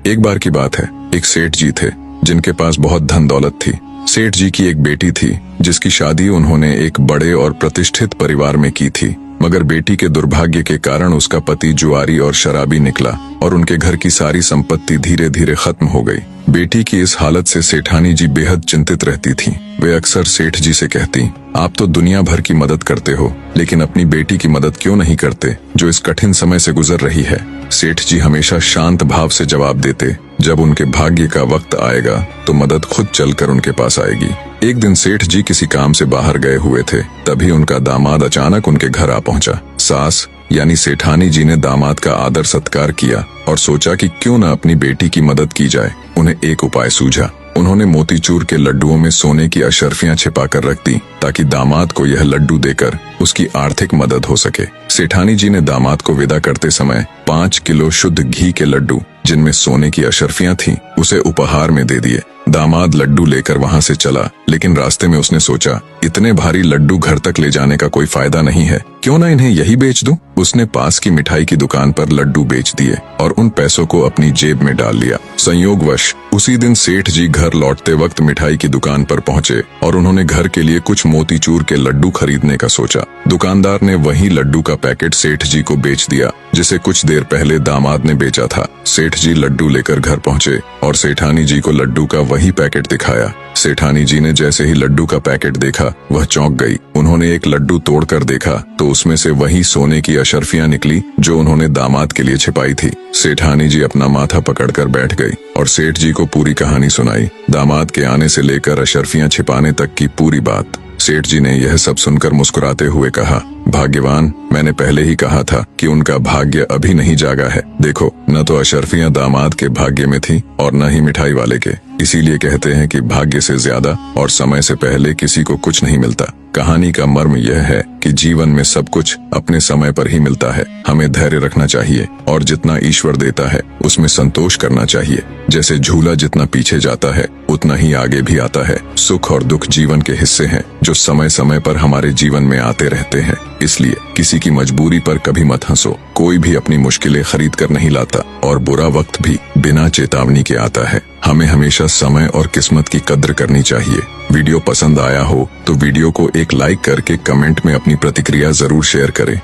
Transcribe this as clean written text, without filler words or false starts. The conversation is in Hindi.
एक बार की बात है, एक सेठ जी थे जिनके पास बहुत धन दौलत थी। सेठ जी की एक बेटी थी जिसकी शादी उन्होंने एक बड़े और प्रतिष्ठित परिवार में की थी, मगर बेटी के दुर्भाग्य के कारण उसका पति जुआरी और शराबी निकला और उनके घर की सारी संपत्ति धीरे धीरे खत्म हो गई। बेटी की इस हालत से सेठानी जी बेहद चिंतित रहती थीं। वे अक्सर सेठ जी से कहती, आप तो दुनिया भर की मदद करते हो, लेकिन अपनी बेटी की मदद क्यों नहीं करते जो इस कठिन समय से गुजर रही है। सेठ जी हमेशा शांत भाव से जवाब देते, जब उनके भाग्य का वक्त आएगा तो मदद खुद चलकर उनके पास आएगी। एक दिन सेठ जी किसी काम से बाहर गए हुए थे, तभी उनका दामाद अचानक उनके घर आ पहुंचा। सास यानी सेठानी जी ने दामाद का आदर सत्कार किया और सोचा कि क्यों न अपनी बेटी की मदद की जाए। उन्हें एक उपाय सूझा। उन्होंने मोतीचूर के लड्डुओं में सोने की अशर्फियां छिपाकर रख दी ताकि दामाद को यह लड्डू देकर उसकी आर्थिक मदद हो सके। सेठानी जी ने दामाद को विदा करते समय 5 किलो शुद्ध घी के लड्डू जिनमें सोने की अशर्फियां थीं, उसे उपहार में दे दिए। दामाद लड्डू लेकर वहां से चला, लेकिन रास्ते में उसने सोचा, इतने भारी लड्डू घर तक ले जाने का कोई फायदा नहीं है, क्यों ना इन्हें यही बेच दूं। उसने पास की मिठाई की दुकान पर लड्डू बेच दिए और उन पैसों को अपनी जेब में डाल लिया। संयोगवश उसी दिन सेठ जी घर लौटते वक्त मिठाई की दुकान पर पहुंचे और उन्होंने घर के लिए कुछ मोतीचूर के लड्डू खरीदने का सोचा। दुकानदार ने वही लड्डू का पैकेट सेठ जी को बेच दिया जिसे कुछ देर पहले दामाद ने बेचा था। सेठ जी लड्डू लेकर घर पहुंचे और सेठानी जी को लड्डू का वही पैकेट दिखाया। सेठानी जी ने जैसे ही लड्डू का पैकेट देखा, वह चौंक गई। उन्होंने एक लड्डू तोड़कर देखा तो उसमें से वही सोने की अशर्फियां निकली जो उन्होंने दामाद के लिए छिपाई थी। सेठानी जी अपना माथा पकड़कर बैठ गई और सेठ जी को पूरी कहानी सुनाई, दामाद के आने से लेकर अशर्फियां छिपाने तक की पूरी बात। सेठ जी ने यह सब सुनकर मुस्कुराते हुए कहा, भाग्यवान, मैंने पहले ही कहा था कि उनका भाग्य अभी नहीं जागा है। देखो, न तो अशर्फियां दामाद के भाग्य में थी और न ही मिठाई वाले के। इसीलिए कहते हैं कि भाग्य से ज्यादा और समय से पहले किसी को कुछ नहीं मिलता। कहानी का मर्म यह है कि जीवन में सब कुछ अपने समय पर ही मिलता है। हमें धैर्य रखना चाहिए और जितना ईश्वर देता है उसमें संतोष करना चाहिए। जैसे झूला जितना पीछे जाता है उतना ही आगे भी आता है। सुख और दुख जीवन के हिस्से हैं जो समय समय पर हमारे जीवन में आते रहते हैं। इसलिए किसी की मजबूरी पर कभी मत हंसो। कोई भी अपनी मुश्किलें खरीद कर नहीं लाता और बुरा वक्त भी बिना चेतावनी के आता है। हमें हमेशा समय और किस्मत की कद्र करनी चाहिए। वीडियो पसंद आया हो तो वीडियो को एक लाइक करके कमेंट में अपनी प्रतिक्रिया जरूर शेयर करें।